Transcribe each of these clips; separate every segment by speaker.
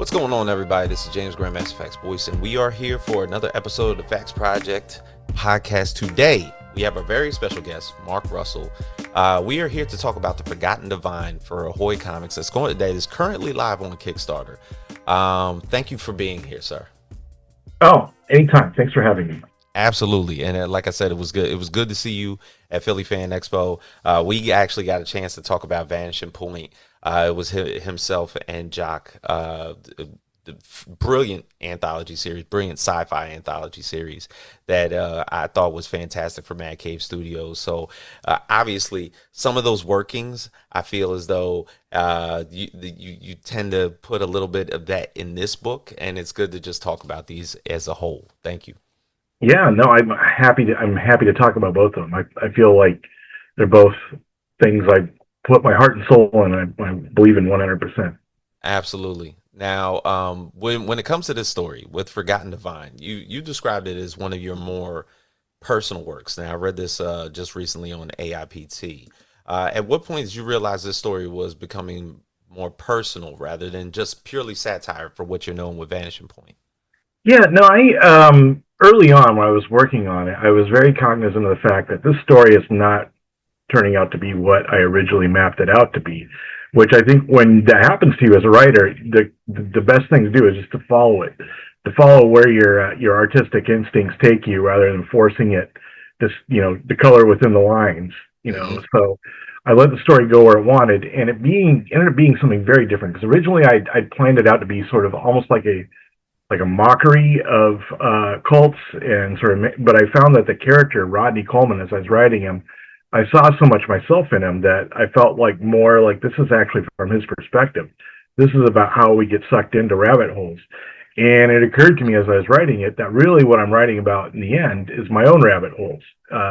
Speaker 1: What's going on, everybody? This is James Grandmaster Facts Boyce, and we are here for another episode of the Facts Project podcast. Today, we have a very special guest, Mark Russell. We are here to talk about the Forgotten Divine for Ahoy Comics that is currently live on Kickstarter. Thank you for being here, sir.
Speaker 2: Oh, anytime. Thanks for having me.
Speaker 1: Absolutely. And like I said, it was good. It was good to see you at Philly Fan Expo. We actually got a chance to talk about Vanishing Point. It was himself and Jock, the brilliant anthology series, brilliant sci-fi anthology series that I thought was fantastic for Mad Cave Studios. So obviously, some of those workings, I feel as though you tend to put a little bit of that in this book, and it's good to just talk about these as a whole. Thank you.
Speaker 2: Yeah, no, I'm happy to talk about both of them. I feel like they're both things I put my heart and soul in. I believe in 100%.
Speaker 1: Absolutely. Now, when it comes to this story with Forgotten Divine, you described it as one of your more personal works. Now, I read this just recently on AIPT. At what point did you realize this story was becoming more personal rather than just purely satire for what you're known with Vanishing Point?
Speaker 2: Yeah, no, early on when I was working on it, I was very cognizant of the fact that this story is not turning out to be what I originally mapped it out to be, which I think when that happens to you as a writer, the best thing to do is just to follow it, to follow where your artistic instincts take you rather than forcing it to color within the lines,
Speaker 1: Mm-hmm.
Speaker 2: So I let the story go where it wanted, and ended up being something very different, because originally I'd planned it out to be sort of almost like a mockery of cults, and but I found that the character Rodney Coleman, as I was writing him, I saw so much myself in him that I felt like more like this is actually from his perspective. This is about how we get sucked into rabbit holes. And it occurred to me as I was writing it that really what I'm writing about in the end is my own rabbit holes,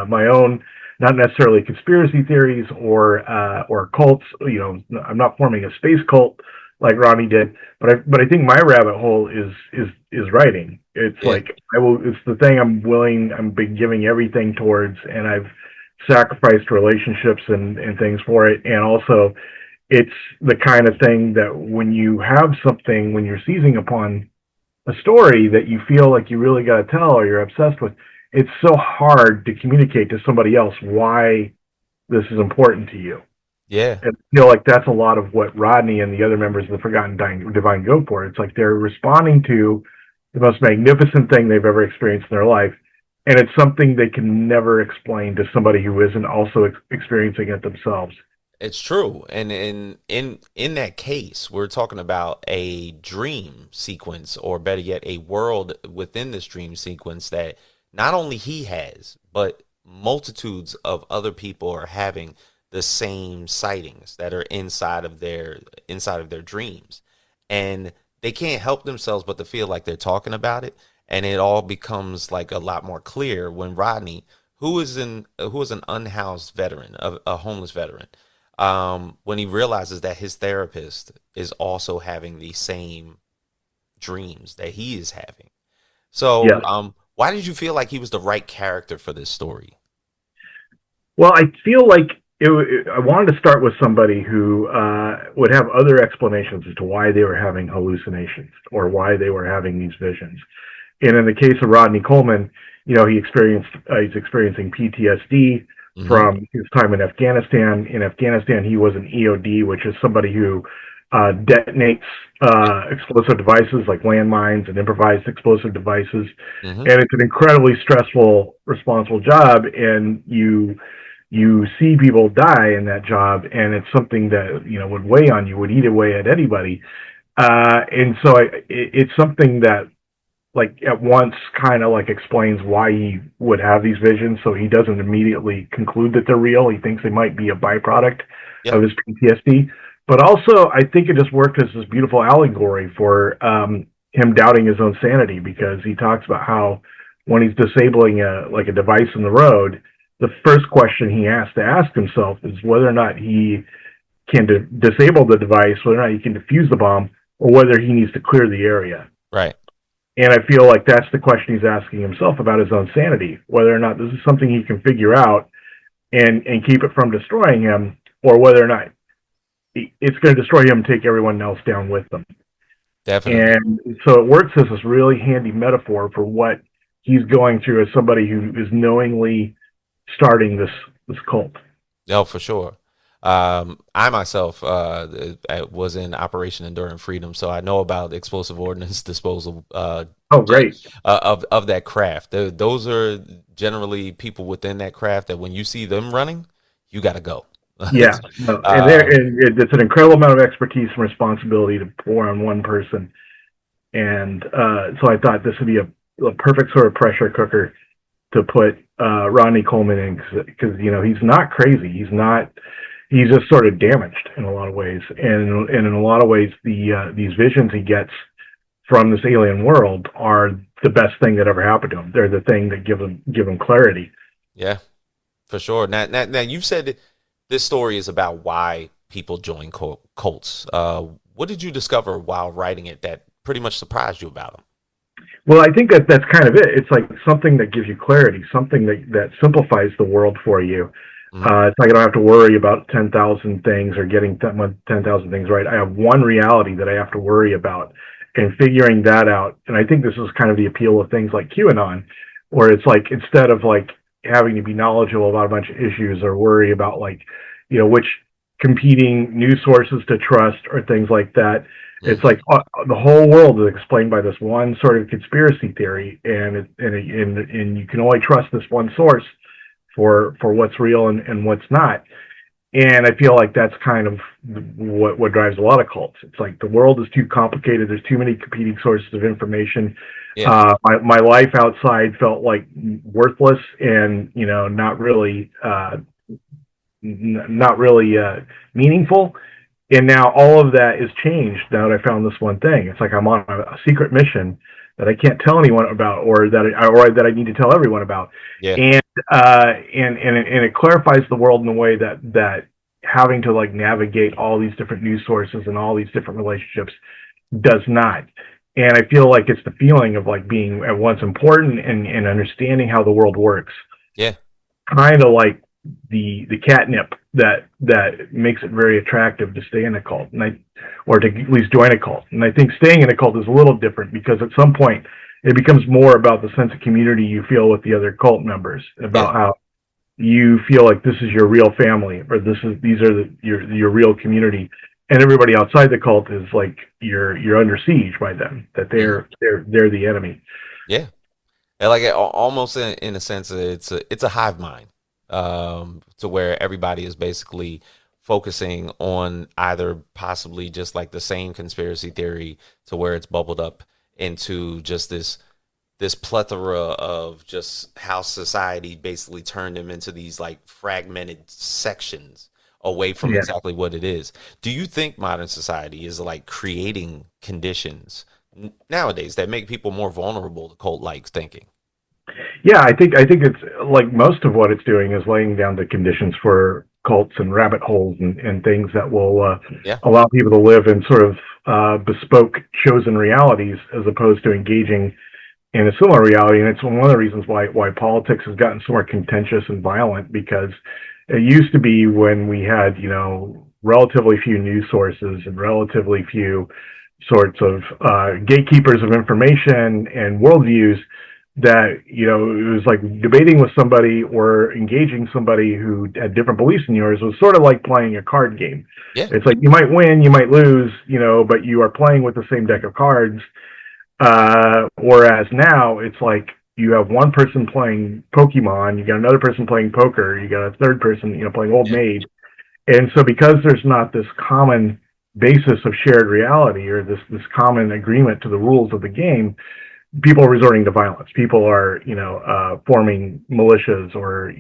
Speaker 2: my own, not necessarily conspiracy theories or cults. I'm not forming a space cult like Rodney did, but I think my rabbit hole is writing. It's
Speaker 1: Yeah.
Speaker 2: like it's the thing I'm been giving everything towards, and I've sacrificed relationships and things for it. And also, it's the kind of thing that when you have something, when you're seizing upon a story that you feel like you really got to tell or you're obsessed with, it's so hard to communicate to somebody else why this is important to you.
Speaker 1: Yeah.
Speaker 2: And I feel like that's a lot of what Rodney and the other members of the Forgotten Divine go for. It's like they're responding to the most magnificent thing they've ever experienced in their life, and it's something they can never explain to somebody who isn't also experiencing it themselves.
Speaker 1: It's true. And in that case, we're talking about a dream sequence, or better yet, a world within this dream sequence that not only he has, but multitudes of other people are having the same sightings that are inside of their dreams. And they can't help themselves but to feel like they're talking about it. And it all becomes like a lot more clear when Rodney, who is an unhoused veteran, a homeless veteran, when he realizes that his therapist is also having the same dreams that he is having. So,
Speaker 2: Yeah.
Speaker 1: why did you feel like he was the right character for this story?
Speaker 2: Well, I feel like I wanted to start with somebody who would have other explanations as to why they were having hallucinations or why they were having these visions. And in the case of Rodney Coleman, he's experiencing PTSD
Speaker 1: Mm-hmm.
Speaker 2: from his time in Afghanistan. In Afghanistan, he was an EOD, which is somebody who detonates explosive devices like landmines and improvised explosive devices.
Speaker 1: Mm-hmm.
Speaker 2: And it's an incredibly stressful, responsible job. And you see people die in that job, and it's something that would weigh on you, would eat away at anybody. And so it's something that like at once kind of like explains why he would have these visions. So he doesn't immediately conclude that they're real. He thinks they might be a byproduct of
Speaker 1: Yep.
Speaker 2: his PTSD. But also, I think it just worked as this beautiful allegory for him doubting his own sanity, because he talks about how when he's disabling a device in the road, the first question he has to ask himself is whether or not he can disable the device, whether or not he can defuse the bomb, or whether he needs to clear the area.
Speaker 1: Right.
Speaker 2: And I feel like that's the question he's asking himself about his own sanity, whether or not this is something he can figure out and keep it from destroying him, or whether or not it's going to destroy him and take everyone else down with them.
Speaker 1: Definitely.
Speaker 2: And so it works as this really handy metaphor for what he's going through as somebody who is knowingly starting this cult.
Speaker 1: No, for sure. I myself was in Operation Enduring Freedom, so I know about explosive ordnance disposal
Speaker 2: Oh, great.
Speaker 1: of that craft. Those are generally people within that craft that when you see them running, you got to go.
Speaker 2: Yeah, no,
Speaker 1: um,
Speaker 2: and it's an incredible amount of expertise and responsibility to pour on one person. And so I thought this would be a perfect sort of pressure cooker to put Rodney Coleman in, because he's not crazy. He's just sort of damaged in a lot of ways, and in a lot of ways, these visions he gets from this alien world are the best thing that ever happened to him. They're the thing that give him clarity.
Speaker 1: yeah, for sure. Now you said this story is about why people join cults. What did you discover while writing it that pretty much surprised you about them?
Speaker 2: Well, I think that's kind of it. It's like something that gives you clarity, something that simplifies the world for you.
Speaker 1: Mm,
Speaker 2: It's like I don't have to worry about 10,000 things or getting 10,000 things right. I have one reality that I have to worry about, and figuring that out. And I think this is kind of the appeal of things like QAnon, where it's like instead of like having to be knowledgeable about a bunch of issues or worry about like, which competing news sources to trust or things like that, it's
Speaker 1: hmm
Speaker 2: like the whole world is explained by this one sort of conspiracy theory, and you can only trust this one source for what's real and what's not. And I feel like that's kind of what drives a lot of cults. It's like the world is too complicated. There's too many competing sources of information.
Speaker 1: Yeah.
Speaker 2: My life outside felt like worthless and not really meaningful. And now all of that is changed now that I found this one thing. It's like I'm on a secret mission that I can't tell anyone about, or that I need to tell everyone about.
Speaker 1: Yeah.
Speaker 2: And it clarifies the world in a way that having to like navigate all these different news sources and all these different relationships does not. And I feel like it's the feeling of like being at once important and understanding how the world works,
Speaker 1: Yeah.
Speaker 2: kind of like the catnip that makes it very attractive to stay in a cult, or to at least join a cult. And I think staying in a cult is a little different, because at some point it becomes more about the sense of community you feel with the other cult members,
Speaker 1: Yeah.
Speaker 2: about how you feel like this is your real family, or these are your real community, and everybody outside the cult is like you're under siege by them, that
Speaker 1: hmm
Speaker 2: they're the enemy.
Speaker 1: Yeah. And like almost in a sense, it's a hive mind, to where everybody is basically focusing on either possibly just like the same conspiracy theory, to where it's bubbled up into just this plethora of just how society basically turned them into these like fragmented sections away from
Speaker 2: Yeah.
Speaker 1: exactly what it is. Do you think modern society is like creating conditions nowadays that make people more vulnerable to cult like thinking?
Speaker 2: Yeah, I think it's like most of what it's doing is laying down the conditions for cults and rabbit holes and things that will
Speaker 1: Yeah.
Speaker 2: allow people to live in sort of bespoke chosen realities, as opposed to engaging in a similar reality. And it's one of the reasons why politics has gotten so more contentious and violent, because it used to be, when we had relatively few news sources and relatively few sorts of gatekeepers of information and worldviews, that it was like debating with somebody or engaging somebody who had different beliefs than yours was sort of like playing a card game.
Speaker 1: Yeah.
Speaker 2: It's like you might win, you might lose, but you are playing with the same deck of cards. Whereas now it's like you have one person playing Pokemon, you got another person playing poker, you got a third person playing Old
Speaker 1: Yeah.
Speaker 2: Maid. And so because there's not this common basis of shared reality, or this common agreement to the rules of the game, people are resorting to violence. People are, forming militias, or,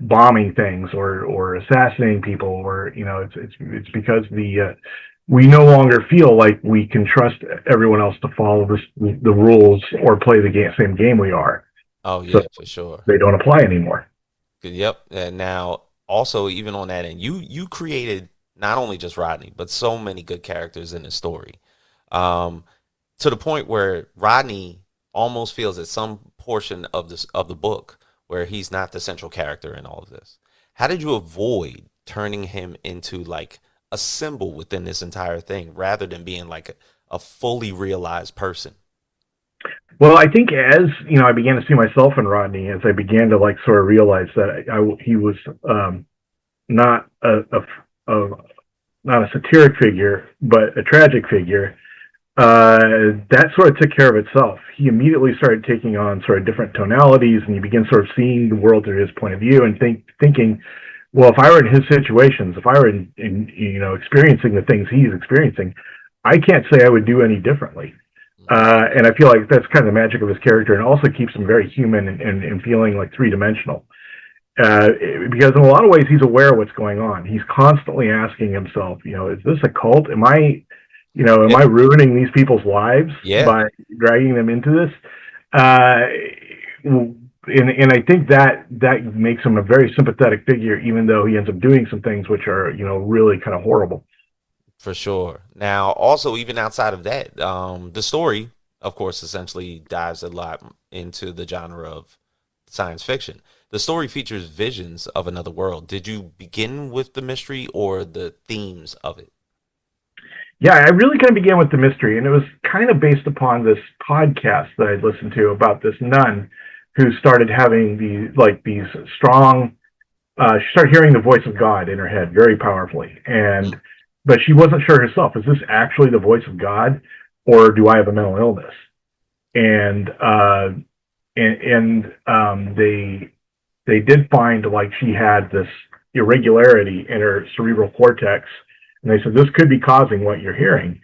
Speaker 2: bombing things, or assassinating people, or, it's because we no longer feel like we can trust everyone else to follow the rules or play the same game we are.
Speaker 1: Oh
Speaker 2: So
Speaker 1: yeah, for sure.
Speaker 2: they don't apply anymore.
Speaker 1: Yep. And now also even on that end, you created not only just Rodney, but so many good characters in the story. Um, to the point where Rodney almost feels at some portion of the book where he's not the central character in all of this. How did you avoid turning him into like a symbol within this entire thing, rather than being like a fully realized person.
Speaker 2: Well, I think as I began to see myself in Rodney, as I began to like sort of realize that he was not a not a satiric figure, but a tragic figure. That sort of took care of itself. He immediately started taking on sort of different tonalities, and you begin sort of seeing the world through his point of view, and thinking, well, if I were in his situations, if I were in experiencing the things he's experiencing, I can't say I would do any differently. And I feel like that's kind of the magic of his character, and also keeps him very human and feeling like three-dimensional. Because in a lot of ways, he's aware of what's going on. He's constantly asking himself, is this a cult? Am I ruining these people's lives by dragging them into this? And I think that makes him a very sympathetic figure, even though he ends up doing some things which are, really kind of horrible.
Speaker 1: For sure. Now, also, even outside of that, the story, of course, essentially dives a lot into the genre of science fiction. The story features visions of another world. Did you begin with the mystery or the themes of it?
Speaker 2: Yeah, I really kind of began with the mystery, and it was kind of based upon this podcast that I'd listened to about this nun who started having these strong. She started hearing the voice of God in her head very powerfully, but she wasn't sure herself. Is this actually the voice of God, or do I have a mental illness? And they did find like she had this irregularity in her cerebral cortex, and they said this could be causing what you're hearing.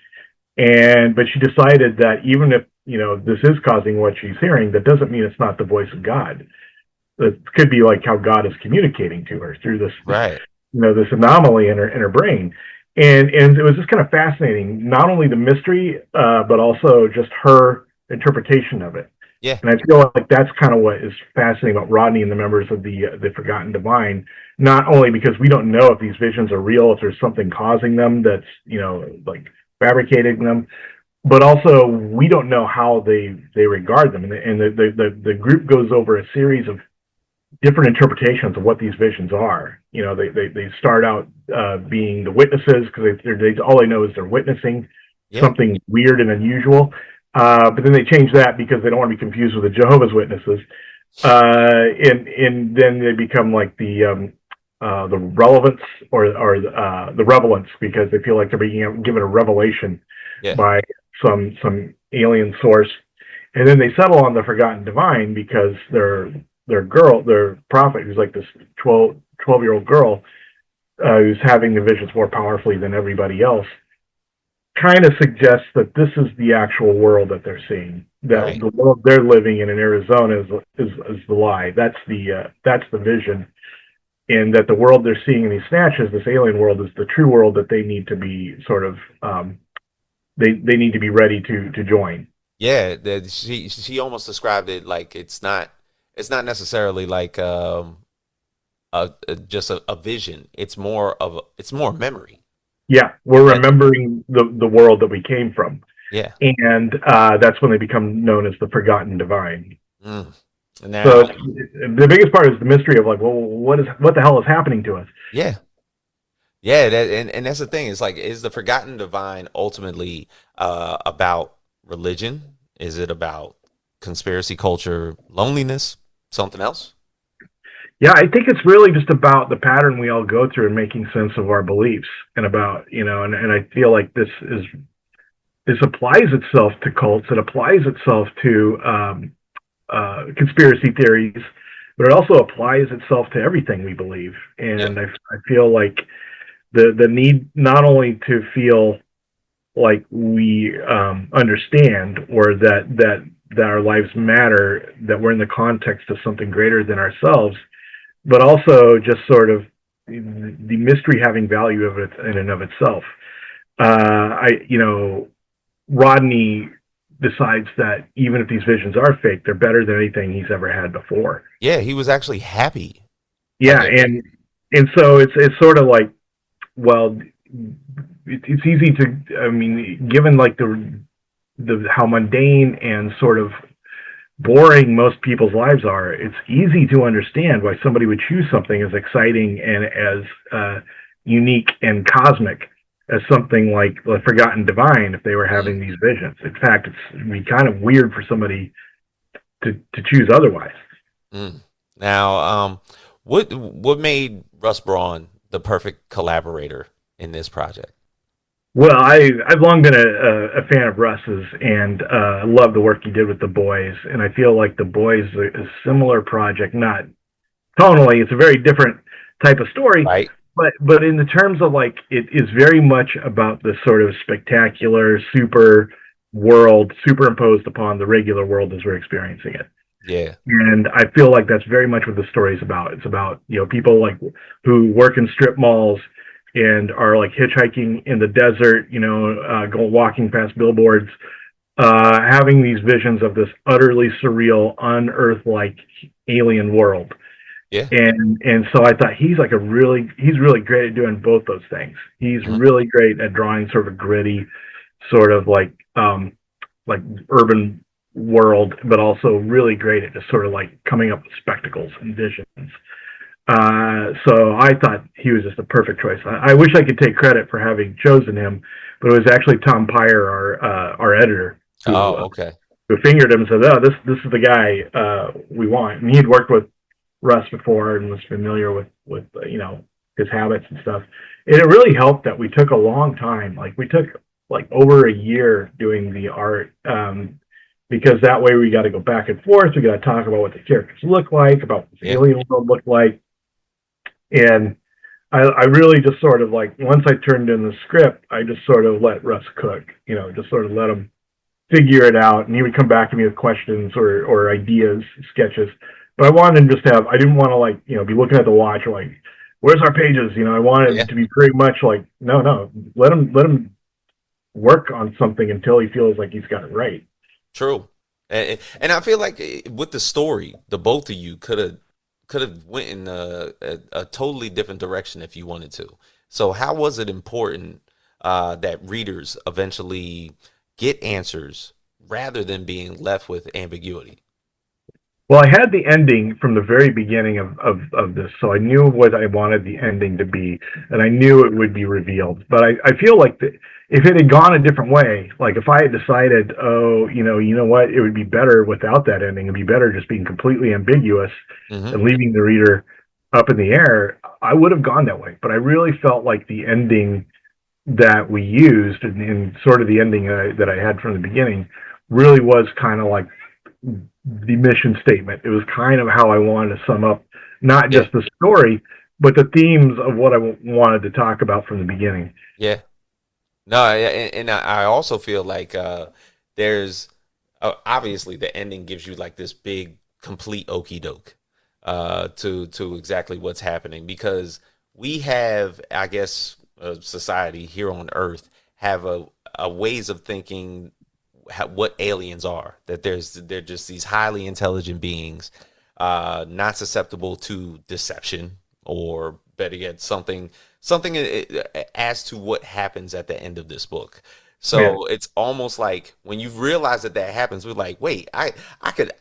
Speaker 2: But she decided that even if this is causing what she's hearing, that doesn't mean it's not the voice of God. It could be like how God is communicating to her through this,
Speaker 1: right?
Speaker 2: This anomaly in her brain. And it was just kind of fascinating, not only the mystery, but also just her interpretation of it.
Speaker 1: Yeah.
Speaker 2: And I feel like that's kind of what is fascinating about Rodney and the members of the Forgotten Divine, not only because we don't know if these visions are real, if there's something causing them that's, like fabricating them, but also we don't know how they regard them. And the group goes over a series of different interpretations of what these visions are. They start out being the witnesses, because all they know is they're witnessing something weird and unusual. But then they change that because they don't want to be confused with the Jehovah's Witnesses. And then they become like the relevance or the revelants, because they feel like they're being given a revelation by some alien source. And then they settle on the Forgotten Divine because their prophet, who's like this 12-year-old girl, who's having the visions more powerfully than everybody else, kind of suggests that this is the actual world that they're seeing. That the world they're living in Arizona is the lie. That's the vision, and that the world they're seeing in these snatches, this alien world, is the true world that they need to be sort of they need to be ready to join.
Speaker 1: Yeah, she almost described it like it's not necessarily like just a vision. It's more memory.
Speaker 2: Yeah, we're remembering the world that we came from.
Speaker 1: Yeah,
Speaker 2: and that's when they become known as the Forgotten Divine.
Speaker 1: Now,
Speaker 2: so the biggest part is the mystery of like, well, what the hell is happening to us?
Speaker 1: Yeah, and that's the thing. It's like, is the Forgotten Divine ultimately about religion? Is it about conspiracy culture, loneliness, something else?
Speaker 2: Yeah, I think it's really just about the pattern we all go through and making sense of our beliefs, and about, and I feel like this applies itself to cults. It applies itself to conspiracy theories, but it also applies itself to everything we believe. And I feel like the need not only to feel like we understand, or that our lives matter, that we're in the context of something greater than ourselves, but also just sort of the mystery having value of it in and of itself. Rodney decides that even if these visions are fake, they're better than anything he's ever had before.
Speaker 1: Yeah, he was actually happy.
Speaker 2: Yeah, and so it's sort of like, well, it's easy to, I mean, given like the how mundane and sort of boring most people's lives are, it's easy to understand why somebody would choose something as exciting and as unique and cosmic as something like the forgotten divine if they were having
Speaker 1: Mhm.
Speaker 2: these visions. In fact, it'd be kind of weird for somebody to choose otherwise.
Speaker 1: Mm. Now, what made Russ Braun the perfect collaborator in this project?
Speaker 2: Well, I've long been a fan of Russ's, and love the work he did with the boys. And I feel like the boys is a similar project. Not tonally, it's a very different type of story,
Speaker 1: Right?
Speaker 2: but in the terms of like it is very much about this sort of spectacular super world superimposed upon the regular world as we're experiencing it.
Speaker 1: Yeah.
Speaker 2: And I feel like that's very much what the story is about. It's about, people like who work in strip malls and are like hitchhiking in the desert, go walking past billboards, having these visions of this utterly surreal, unearth-like alien world.
Speaker 1: Yeah.
Speaker 2: And so I thought he's really great at doing both those things. He's
Speaker 1: Mhm.
Speaker 2: really great at drawing sort of a gritty, sort of like urban world, but also really great at just sort of like coming up with spectacles and visions. So I thought he was just a perfect choice. I wish I could take credit for having chosen him, but it was actually Tom Pyre, our editor,
Speaker 1: Oh, okay.
Speaker 2: who fingered him and said, "Oh, this is the guy we want." And he had worked with Russ before and was familiar with his habits and stuff. And it really helped that we took a long time. Like we took like over a year doing the art, because that way we got to go back and forth. We got to talk about what the characters look like, about what the
Speaker 1: Yeah.
Speaker 2: alien world looked like, and I really just sort of like once I turned in the script, I just sort of let Russ cook. Just sort of let him figure it out, and he would come back to me with questions or ideas, sketches. But I wanted him just to have. I didn't want to like be looking at the watch like, where's our pages? I wanted
Speaker 1: Yeah.
Speaker 2: it to be very much like, no, let him work on something until he feels like he's got it right.
Speaker 1: True. And I feel like with the story, the both of you could have went in a totally different direction if you wanted to. So how was it important that readers eventually get answers rather than being left with ambiguity?
Speaker 2: Well, I had the ending from the very beginning of this, so I knew what I wanted the ending to be, and I knew it would be revealed. But I feel like if it had gone a different way, like if I had decided, oh, you know what, it would be better without that ending. It'd be better just being completely ambiguous
Speaker 1: Hmm.
Speaker 2: and leaving the reader up in the air. I would have gone that way. But I really felt like the ending that we used, and sort of the ending that I had from the beginning, really was kind of like the mission statement. It was kind of how I wanted to sum up not
Speaker 1: Yeah.
Speaker 2: just the story, but the themes of what I wanted to talk about from the beginning.
Speaker 1: Yeah. No, and I also feel like there's obviously the ending gives you like this big complete okey doke to exactly what's happening because we have, I guess, society here on Earth have a ways of thinking what aliens are. That they're just these highly intelligent beings, not susceptible to deception or better yet something as to what happens at the end of this book.
Speaker 2: Yeah,
Speaker 1: So it's almost like when you realize that happens, we're like, wait, I could,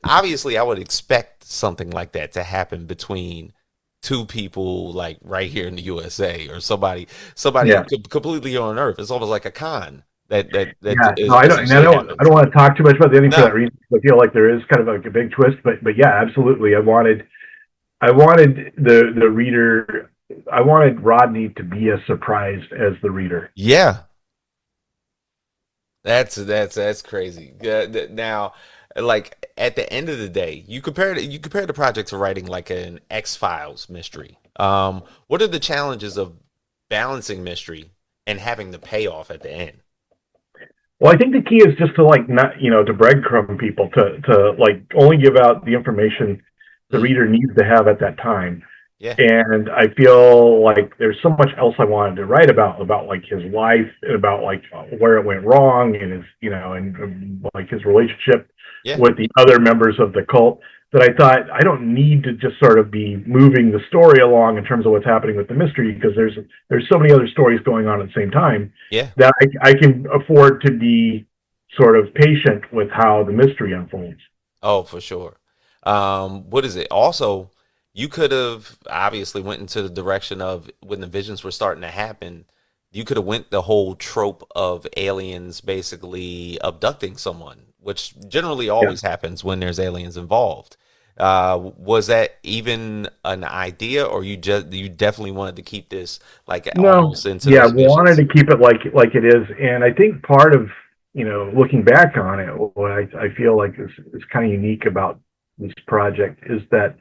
Speaker 1: obviously I would expect something like that to happen between two people like right here in the USA or somebody
Speaker 2: yeah,
Speaker 1: completely on Earth. It's almost like a con that
Speaker 2: yeah. No,
Speaker 1: is
Speaker 2: I don't, and
Speaker 1: essentially
Speaker 2: I
Speaker 1: happens.
Speaker 2: don't want to talk too much about the ending for that
Speaker 1: No,
Speaker 2: reason. I feel like there is kind of like a big twist, but yeah, absolutely. I wanted the reader. I wanted Rodney to be as surprised as the reader.
Speaker 1: yeah, that's crazy. Now, like at the end of the day, you compare the project to writing like an X-Files mystery. What are the challenges of balancing mystery and having the payoff at the end?
Speaker 2: Well, I think the key is just to like not, to breadcrumb people to like only give out the information the
Speaker 1: Mm,
Speaker 2: reader needs to have at that time.
Speaker 1: yeah,
Speaker 2: And I feel like there's so much else I wanted to write about like his life and about like where it went wrong and his, and like his relationship
Speaker 1: yeah,
Speaker 2: with the other members of the cult, that I thought I don't need to just sort of be moving the story along in terms of what's happening with the mystery, because there's so many other stories going on at the same time
Speaker 1: yeah.
Speaker 2: that I can afford to be sort of patient with how the mystery unfolds.
Speaker 1: Oh, for sure. What is it? Also, you could have obviously went into the direction of when the visions were starting to happen. you could have went the whole trope of aliens basically abducting someone, which generally
Speaker 2: Yeah.
Speaker 1: always happens when there's aliens involved. Was that even an idea, or you definitely wanted to keep this like
Speaker 2: No,
Speaker 1: almost into
Speaker 2: yeah,
Speaker 1: those
Speaker 2: wanted
Speaker 1: visions?
Speaker 2: to keep it like it is, and I think part of looking back on it, what I feel like is kind of unique about this project is that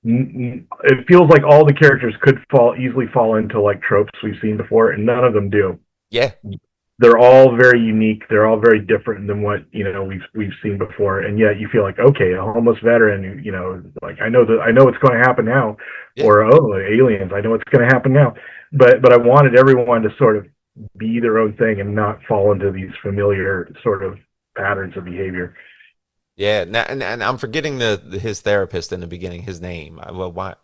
Speaker 2: it feels like all the characters could easily fall into like tropes we've seen before, and none of them do.
Speaker 1: Yeah,
Speaker 2: They're all very unique. They're all very different than what we've seen before, and yet you feel like, okay, a homeless veteran, like I know what's going to happen now,
Speaker 1: yeah.
Speaker 2: or oh, aliens, I know what's going to happen now. But I wanted everyone to sort of be their own thing and not fall into these familiar sort of patterns of behavior.
Speaker 1: Yeah, now, and I'm forgetting his therapist in the beginning, his name. Well, why?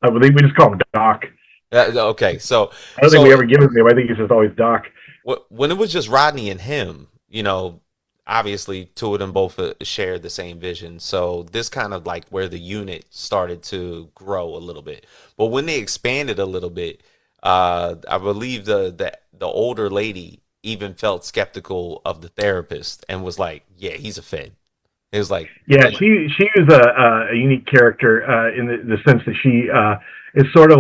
Speaker 2: I believe we just call him Doc.
Speaker 1: Okay, so
Speaker 2: I don't think we ever give his name. I think he's just always Doc.
Speaker 1: when it was just Rodney and him, obviously two of them both shared the same vision. So this kind of like where the unit started to grow a little bit. But when they expanded a little bit, I believe the older lady even felt skeptical of the therapist and was like, "Yeah, he's a Fed." It was like,
Speaker 2: Yeah,
Speaker 1: "Yeah,
Speaker 2: she was a unique character in the sense that she is sort of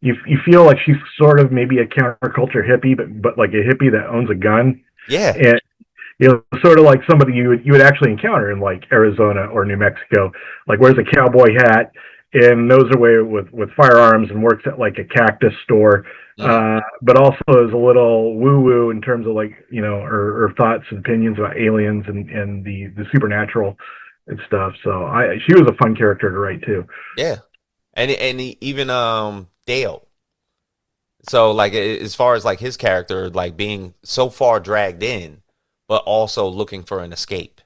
Speaker 2: you feel like she's sort of maybe a counterculture hippie, but like a hippie that owns a gun,
Speaker 1: yeah,
Speaker 2: and sort of like somebody you would actually encounter in like Arizona or New Mexico, like wears a cowboy hat and knows her way with firearms and works at like a cactus store,
Speaker 1: mhm,
Speaker 2: but also is a little woo woo in terms of like her thoughts and opinions about aliens and the supernatural and stuff. So she was a fun character to write too.
Speaker 1: yeah," even Dale. So like as far as like his character like being so far dragged in, but also looking for an escape,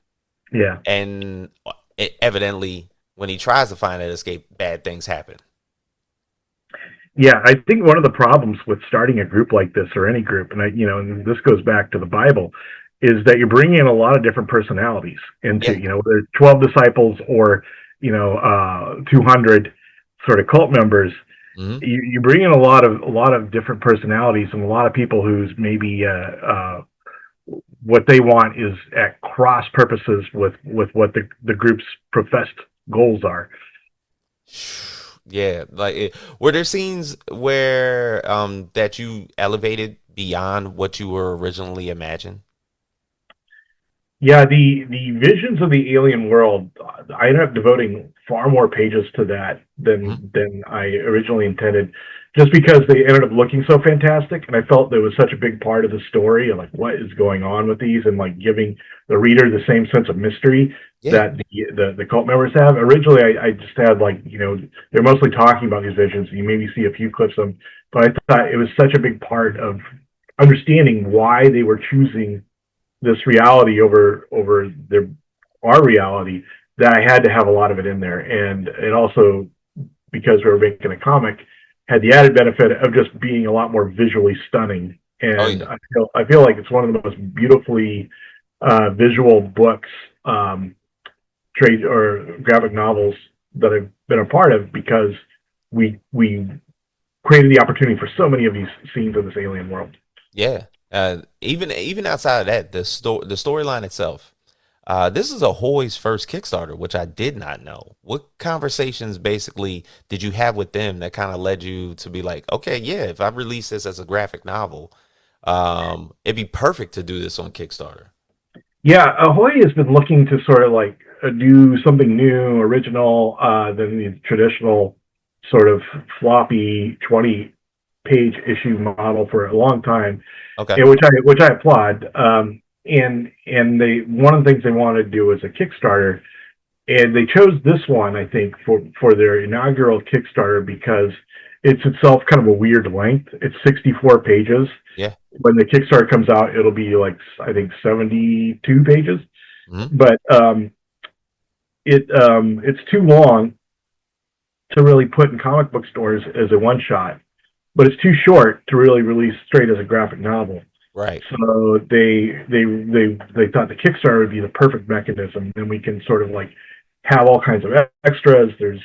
Speaker 2: Yeah.
Speaker 1: and evidently when he tries to find that escape, bad things happen.
Speaker 2: Yeah, I think one of the problems with starting a group like this or any group, and this goes back to the Bible, is that you're bringing in a lot of different personalities into,
Speaker 1: Yeah.
Speaker 2: whether it's 12 disciples or, 200 sort of cult members.
Speaker 1: Hmm.
Speaker 2: You bring in a lot of different personalities and a lot of people who's maybe what they want is at cross purposes with what the group's professed goals are.
Speaker 1: Yeah, like were there scenes where that you elevated beyond what you were originally imagined?
Speaker 2: Yeah, the visions of the alien world, I ended up devoting far more pages to that
Speaker 1: Hmm.
Speaker 2: than I originally intended, just because they ended up looking so fantastic, and I felt there was such a big part of the story, and like what is going on with these, and like giving the reader the same sense of mystery
Speaker 1: Yeah,
Speaker 2: that the cult members have. Originally, I just had like they're mostly talking about these visions, and you maybe see a few clips of them, but I thought it was such a big part of understanding why they were choosing this reality over their our reality, that I had to have a lot of it in there, and it also, because we were making a comic, had the added benefit of just being a lot more visually stunning.
Speaker 1: oh
Speaker 2: And
Speaker 1: yeah,
Speaker 2: I feel like it's one of the most beautifully visual books, trade or graphic novels that I've been a part of, because we created the opportunity for so many of these scenes of this alien world.
Speaker 1: yeah. Even outside of that, the storyline itself. This is Ahoy's first Kickstarter, which I did not know. What conversations basically did you have with them that kind of led you to be like, okay, yeah, if I release this as a graphic novel, it'd be perfect to do this on Kickstarter.
Speaker 2: Yeah, Ahoy has been looking to sort of like do something new, original, than the traditional sort of floppy 20-page issue model for a long time,
Speaker 1: Okay.
Speaker 2: and which I applaud. And they one of the things they wanted to do was a Kickstarter, and they chose this one, I think, for their inaugural Kickstarter because it's itself kind of a weird length. It's 64 pages.
Speaker 1: Yeah.
Speaker 2: When the Kickstarter comes out, it'll be like, I think, 72 pages.
Speaker 1: Hmm.
Speaker 2: But it's too long to really put in comic book stores as a one shot, but it's too short to really release straight as a graphic novel.
Speaker 1: Right.
Speaker 2: So they thought the Kickstarter would be the perfect mechanism. Then we can sort of like have all kinds of extras. There's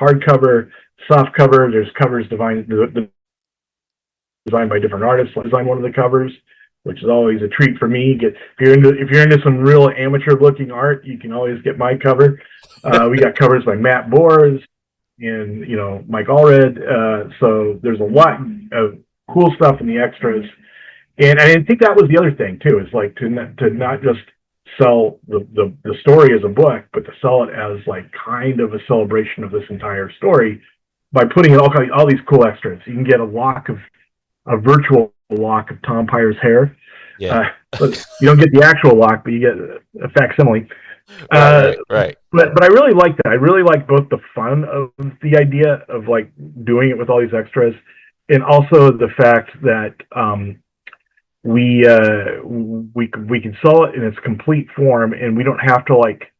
Speaker 2: hardcover, soft cover. There's covers designed designed by different artists. I designed one of the covers, which is always a treat for me. If you're into some real amateur looking art, you can always get my cover. We got covers by Matt Bors and Mike Allred. So there's a lot of cool stuff in the extras. And I think that was the other thing too, is like to not just sell the story as a book, but to sell it as like kind of a celebration of this entire story by putting in all these cool extras. You can get a virtual lock of Tom Pyre's hair.
Speaker 1: Yeah.
Speaker 2: But you don't get the actual lock, but you get a facsimile.
Speaker 1: Right.
Speaker 2: But I really like that. I really like both the fun of the idea of like doing it with all these extras, and also the fact that we can sell it in its complete form, and we don't have to like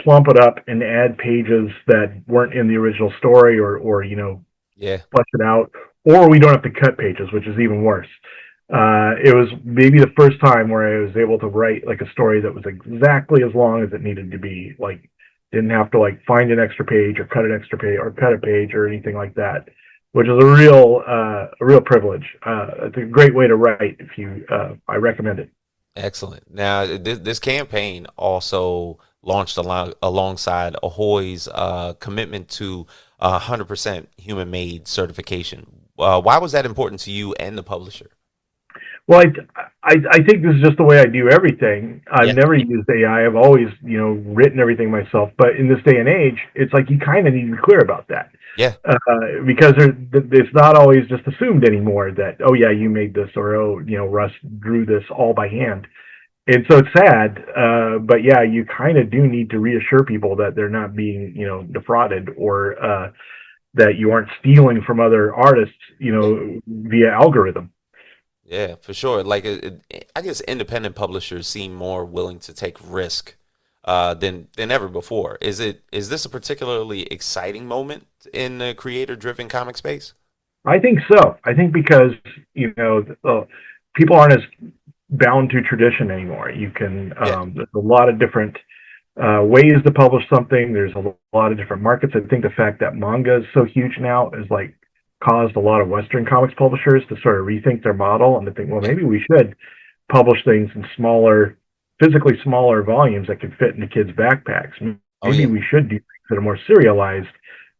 Speaker 2: plump it up and add pages that weren't in the original story, or flesh it out, or we don't have to cut pages, which is even worse. It was maybe the first time where I was able to write like a story that was exactly as long as it needed to be. Like, didn't have to like find an extra page or cut an extra page or cut a page or anything like that, which is a real privilege. It's a great way to write. I recommend it.
Speaker 1: Excellent. Now, this campaign also launched alongside Ahoy's commitment to 100% human-made certification. Why was that important to you and the publisher?
Speaker 2: Well, I think this is just the way I do everything. I've never used AI. I've always, written everything myself. But in this day and age, it's like you kind of need to be clear about that.
Speaker 1: Yeah.
Speaker 2: Because it's not always just assumed anymore that, oh, yeah, you made this, or, oh, Russ drew this all by hand. And so it's sad. But, yeah, you kind of do need to reassure people that they're not being, defrauded, or that you aren't stealing from other artists, via algorithm.
Speaker 1: Yeah, for sure. Like, I guess independent publishers seem more willing to take risk than ever before. Is this a particularly exciting moment in the creator-driven comic space?
Speaker 2: I think so. I think because people aren't as bound to tradition anymore. You can there's a lot of different ways to publish something. There's a lot of different markets. I think the fact that manga is so huge now is like caused a lot of Western comics publishers to sort of rethink their model and to think, well, maybe we should publish things in physically smaller volumes that can fit into kids' backpacks. Maybe we should do things that are more serialized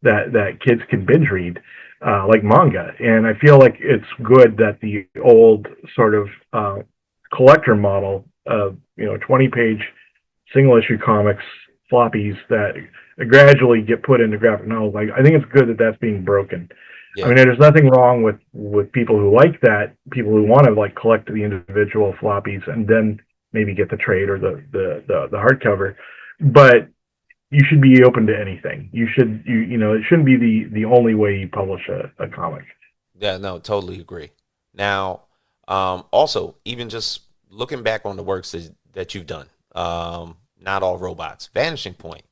Speaker 2: that kids can binge read, like manga. And I feel like it's good that the old sort of collector model of 20-page single-issue comics floppies that gradually get put into graphic novels. I think it's good that that's being broken. Yeah. I mean, there's nothing wrong with people who like that, people who want to like collect the individual floppies and then maybe get the trade or the hardcover. But you should be open to anything. It shouldn't be the only way you publish a comic.
Speaker 1: Yeah, no, totally agree. Now, also, even just looking back on the works that you've done, Not All Robots, Vanishing Point,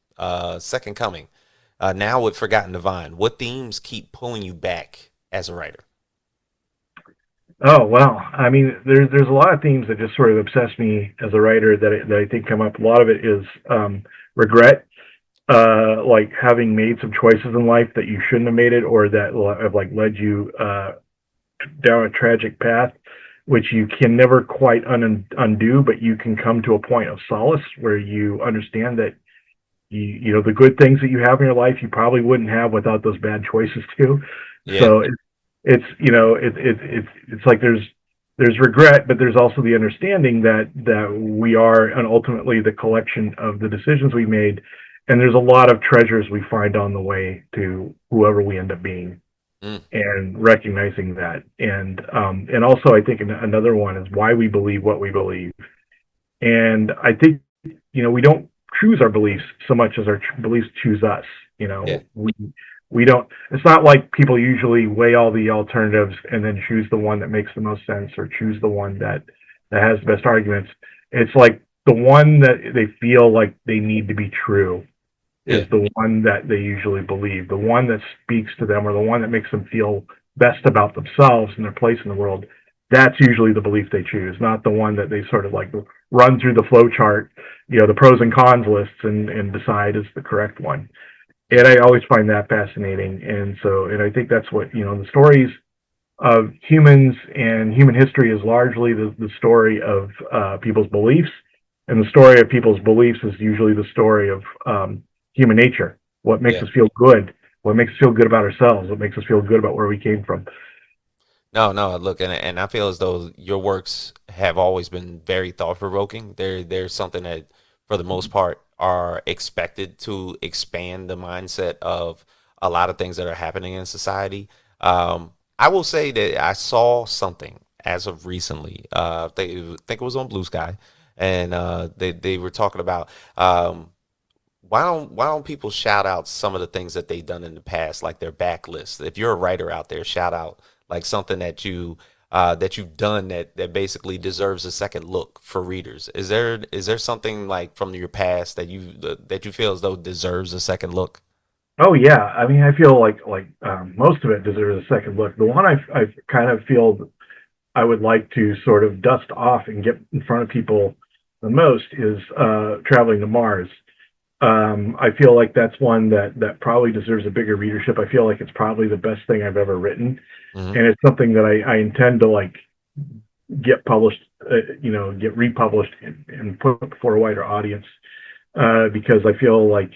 Speaker 1: Second Coming, now with Forgotten Divine, what themes keep pulling you back as a writer?
Speaker 2: Oh, well, I mean, there's a lot of themes that just sort of obsess me as a writer that I think come up. A lot of it is regret, like having made some choices in life that you shouldn't have made it, or that have like led you down a tragic path, which you can never quite undo, but you can come to a point of solace where you understand that the good things that you have in your life you probably wouldn't have without those bad choices too. Yeah. So it's like there's regret, but there's also the understanding that we are, and ultimately the collection of the decisions we made, and there's a lot of treasures we find on the way to whoever we end up being, and recognizing that, and also I think another one is why we believe what we believe, and I think we don't choose our beliefs so much as our beliefs choose us. We don't, it's not like people usually weigh all the alternatives and then choose the one that makes the most sense or choose the one that has the best arguments. It's like the one that they feel like they need to be true is the one that they usually believe, the one that speaks to them, or the one that makes them feel best about themselves and their place in the world. That's usually the belief they choose, not the one that they sort of like run through the flow chart, the pros and cons lists and decide is the correct one. And I always find that fascinating. And I think that's what, the stories of humans, and human history is largely the story of people's beliefs, and the story of people's beliefs is usually the story of human nature. What makes
Speaker 1: Yeah.
Speaker 2: us feel good? What makes us feel good about ourselves? What makes us feel good about where we came from?
Speaker 1: No, no, look, and I feel as though your works have always been very thought provoking. They're something that, for the most part, are expected to expand the mindset of a lot of things that are happening in society. I will say that I saw something as of recently. Think it was on Blue Sky, and they were talking about why don't people shout out some of the things that they've done in the past, like their backlist? If you're a writer out there, shout out like something that you've done that basically deserves a second look for readers. Is there something like from your past that you feel as though deserves a second look?
Speaker 2: Oh yeah, I mean, I feel like most of it deserves a second look. The one I kind of feel I would like to sort of dust off and get in front of people the most is traveling to Mars. I feel like that's one that probably deserves a bigger readership. I feel like it's probably the best thing I've ever written,
Speaker 1: Hmm.
Speaker 2: and it's something that I intend to like get published, get republished and put before a wider audience, because I feel like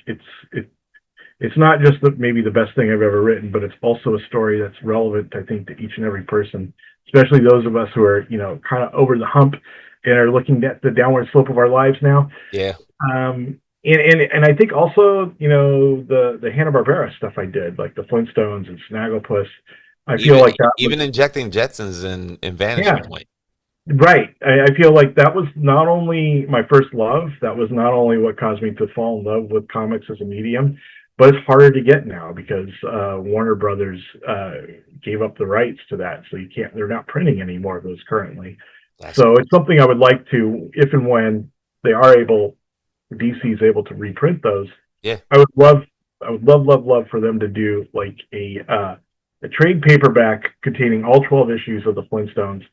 Speaker 2: it's not just maybe the best thing I've ever written, but it's also a story that's relevant, I think, to each and every person, especially those of us who are, kind of over the hump and are looking at the downward slope of our lives now.
Speaker 1: Yeah.
Speaker 2: And I think also, the Hanna-Barbera stuff I did, like the Flintstones and Snagglepuss, I feel
Speaker 1: Even
Speaker 2: like that was,
Speaker 1: even injecting Jetsons in Vanishing
Speaker 2: yeah,
Speaker 1: Point.
Speaker 2: right. I feel like that was not only my first love, that was not only what caused me to fall in love with comics as a medium, but it's harder to get now because Warner Brothers gave up the rights to that, so you can't. They're not printing any more of those currently.
Speaker 1: That's
Speaker 2: So it's something I would like to, if and when they are able, DC is able to reprint those.
Speaker 1: yeah.
Speaker 2: I would love, love for them to do like a trade paperback containing all 12 issues of the Flintstones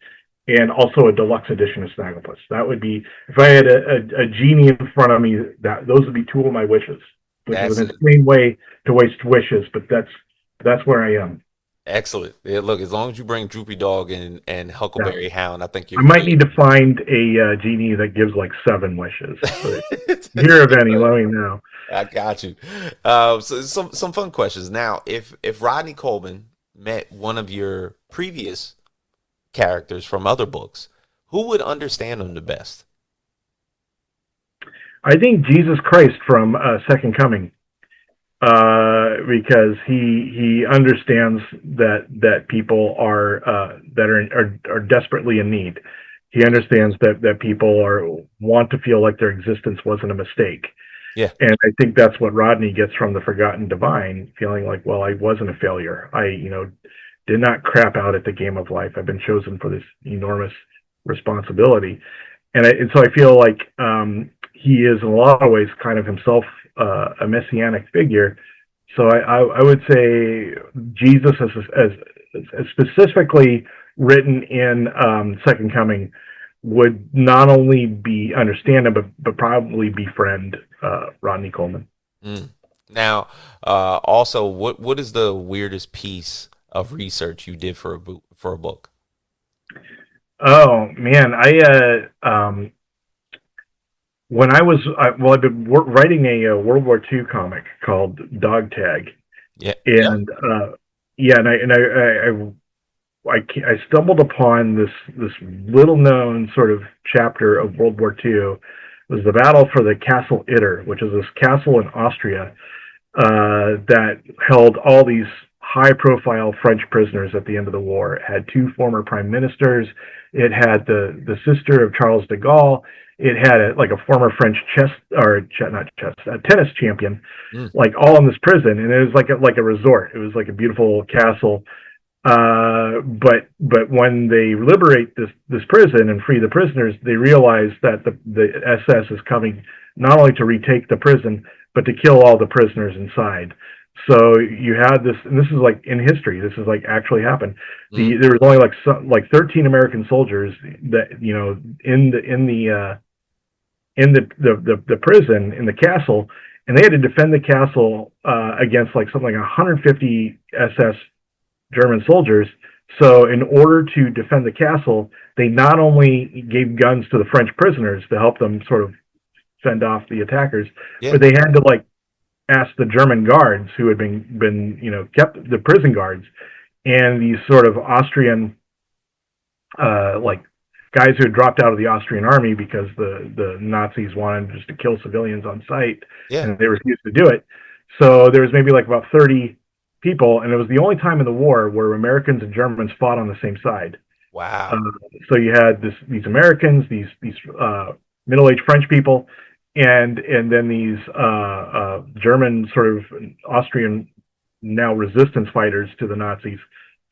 Speaker 2: and also a deluxe edition of Snagglepuss. That would be, if I had a genie in front of me, that those would be two of my wishes, which is
Speaker 1: That's
Speaker 2: an insane way to waste wishes, but that's where I am.
Speaker 1: excellent. Yeah, look, as long as you bring Droopy Dog and
Speaker 2: Yeah.
Speaker 1: Huckleberry Hound, I think
Speaker 2: I
Speaker 1: you're
Speaker 2: might
Speaker 1: good.
Speaker 2: need to find a genie that gives like 7 wishes. But if you hear of any, let me know.
Speaker 1: I got you. So some fun questions. Now, if Rodney Coleman met one of your previous characters from other books, who would understand him the best?
Speaker 2: I think Jesus Christ from Second Coming, because he understands that people are desperately in need. He understands that people want to feel like their existence wasn't a mistake,
Speaker 1: Yeah,
Speaker 2: and I think that's what Rodney gets from the Forgotten Divine, feeling like, well, I wasn't a failure. I did not crap out at the game of life. I've been chosen for this enormous responsibility, and so I feel like he is in a lot of ways kind of himself a messianic figure. So I would say Jesus as specifically written in Second Coming would not only be understand him, but probably befriend Rodney Coleman.
Speaker 1: mm. Now, also, what is the weirdest piece of research you did for a book?
Speaker 2: Oh man, when I was well, I've been writing a World War II comic called Dog Tag,
Speaker 1: Yeah, yeah.
Speaker 2: and yeah, I stumbled upon this little known sort of chapter of World War II. It was the battle for the Castle Itter, which is this castle in Austria that held all these high profile French prisoners at the end of the war. It had two former prime ministers. It had the sister of Charles de Gaulle. It had like a former French not chess, tennis champion,
Speaker 1: Mm,
Speaker 2: like all in this prison. And it was like a resort. It was like a beautiful castle. But when they liberate this prison and free the prisoners, they realize that the SS is coming not only to retake the prison, but to kill all the prisoners inside. So you had this, and this is like in history. This is like actually happened.
Speaker 1: mm,
Speaker 2: There was only like 13 American soldiers that in the prison in the castle, and they had to defend the castle against like something like 150 SS German soldiers. So in order to defend the castle, they not only gave guns to the French prisoners to help them sort of fend off the attackers,
Speaker 1: Yeah.
Speaker 2: but they had to like ask the German guards who had been kept, the prison guards, and these sort of Austrian like guys who had dropped out of the Austrian army because the Nazis wanted just to kill civilians on sight,
Speaker 1: Yeah.
Speaker 2: and they refused to do it. So there was maybe like about 30 people, and it was the only time in the war where Americans and Germans fought on the same side. Uh,
Speaker 1: Wow.
Speaker 2: so you had these Americans, these middle-aged French people, and then these German sort of Austrian now resistance fighters to the Nazis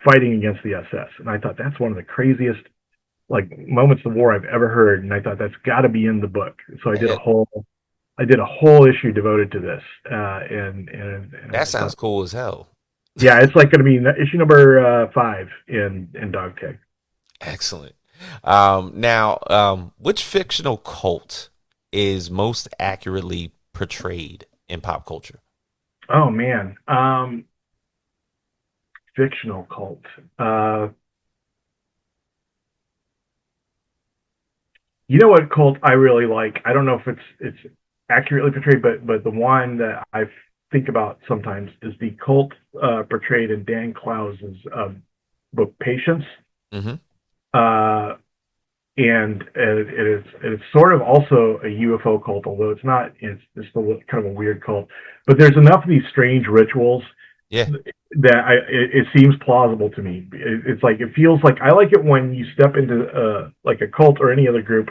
Speaker 2: fighting against the SS. And I thought that's one of the craziest like moments of war I've ever heard, and I thought that's got to be in the book. So
Speaker 1: Man,
Speaker 2: I did a whole issue devoted to this, and
Speaker 1: that
Speaker 2: I
Speaker 1: sounds
Speaker 2: thought,
Speaker 1: cool as hell.
Speaker 2: yeah, it's like going to be issue number 5 in Dog Tag.
Speaker 1: Excellent. Now, which fictional cult is most accurately portrayed in pop culture?
Speaker 2: Oh man, fictional cult. You know what cult I really like? I don't know if it's accurately portrayed, but the one that I think about sometimes is the cult portrayed in Dan Clowes's book Patience.
Speaker 1: Mm-hmm.
Speaker 2: Uh, and it's sort of also a UFO cult, although it's not. It's still kind of a weird cult. But there's enough of these strange rituals
Speaker 1: Yeah.
Speaker 2: that it seems plausible to me. It's like it feels like I like it when you step into like a cult or any other group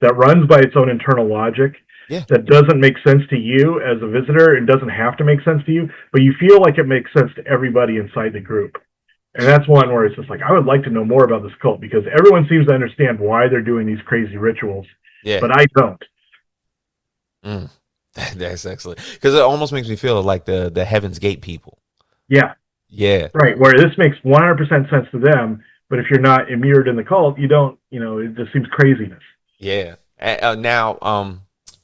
Speaker 2: that runs by its own internal logic
Speaker 1: Yeah.
Speaker 2: that doesn't make sense to you as a visitor and doesn't have to make sense to you, but you feel like it makes sense to everybody inside the group. And that's one where it's just like I would like to know more about this cult because everyone seems to understand why they're doing these crazy rituals,
Speaker 1: Yeah.
Speaker 2: but I don't.
Speaker 1: Mm. That's excellent because it almost makes me feel like the Heaven's Gate people.
Speaker 2: Yeah,
Speaker 1: Yeah.
Speaker 2: right. Where this makes 100% sense to them, but if you're not immured in the cult, you don't. It just seems craziness.
Speaker 1: Yeah. Now,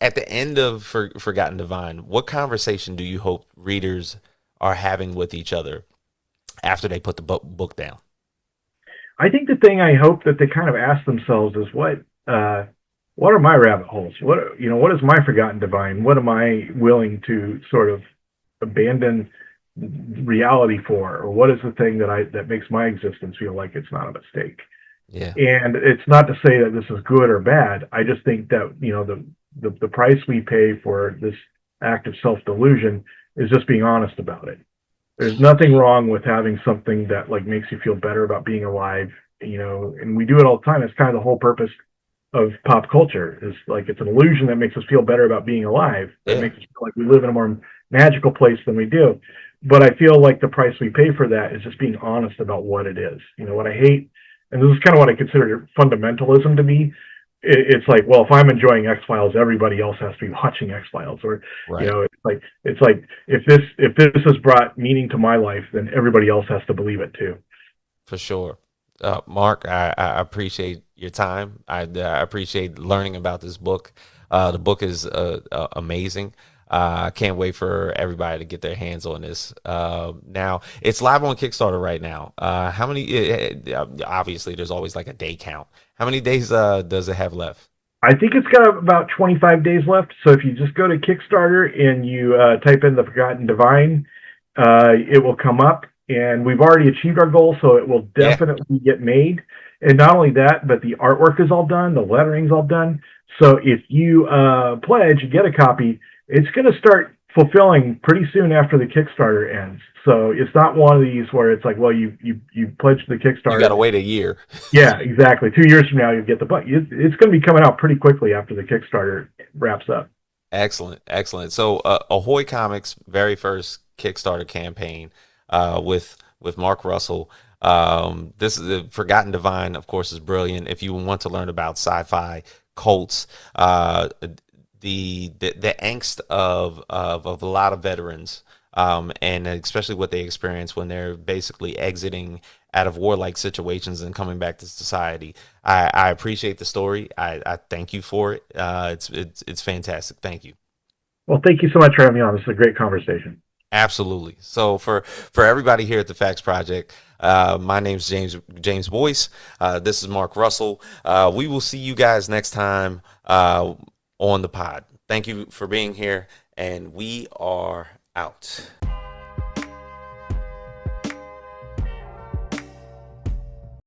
Speaker 1: at the end of Forgotten Divine, what conversation do you hope readers are having with each other after they put the book down?
Speaker 2: I think the thing I hope that they kind of ask themselves is what are my rabbit holes? What is my forgotten divine? What am I willing to sort of abandon reality for, or what is the thing that makes my existence feel like it's not a mistake?
Speaker 1: Yeah.
Speaker 2: And it's not to say that this is good or bad. I just think that the price we pay for this act of self delusion is just being honest about it. There's nothing wrong with having something that like makes you feel better about being alive, and we do it all the time. It's kind of the whole purpose of pop culture is like it's an illusion that makes us feel better about being alive, that
Speaker 1: Yeah.
Speaker 2: makes us feel like we live in a more magical place than we do. But I feel like the price we pay for that is just being honest about what it is. What I hate, and this is kind of what I consider fundamentalism to be. It's like, well, if I'm enjoying X-Files, everybody else has to be watching X-Files, or
Speaker 1: Right.
Speaker 2: it's like if this has brought meaning to my life, then everybody else has to believe it too.
Speaker 1: For sure. Mark, I appreciate your time. I appreciate learning about this book. The book is amazing. I can't wait for everybody to get their hands on this. Now, it's live on Kickstarter right now. How many? Obviously, there's always like a day count. How many days does it have left?
Speaker 2: I think it's got about 25 days left. So if you just go to Kickstarter and you type in the Forgotten Divine, it will come up. And we've already achieved our goal, so it will
Speaker 1: Yeah.
Speaker 2: definitely get made. And not only that, but the artwork is all done, the lettering's all done. So if you pledge, you get a copy. It's going to start fulfilling pretty soon after the Kickstarter ends. So it's not one of these where it's like, well, you pledged the
Speaker 1: You got
Speaker 2: Kickstarter.
Speaker 1: to wait a year.
Speaker 2: Yeah, exactly. 2 years from now, you'll get the book. It's going to be coming out pretty quickly after the Kickstarter wraps up.
Speaker 1: Excellent, excellent. So, Ahoy Comics' very first Kickstarter campaign with Mark Russell. This is the Forgotten Divine, of course, is brilliant. If you want to learn about sci-fi cults, the angst of a lot of veterans, and especially what they experience when they're basically exiting out of warlike situations and coming back to society. I appreciate the story. I thank you for it. It's fantastic. Thank you.
Speaker 2: Well, thank you so much for having me on. This is a great conversation.
Speaker 1: Absolutely. So for everybody here at the Facts Project, My name's James Boyce. This is Mark Russell. We will see you guys next time on the pod. Thank you for being here, and we are out.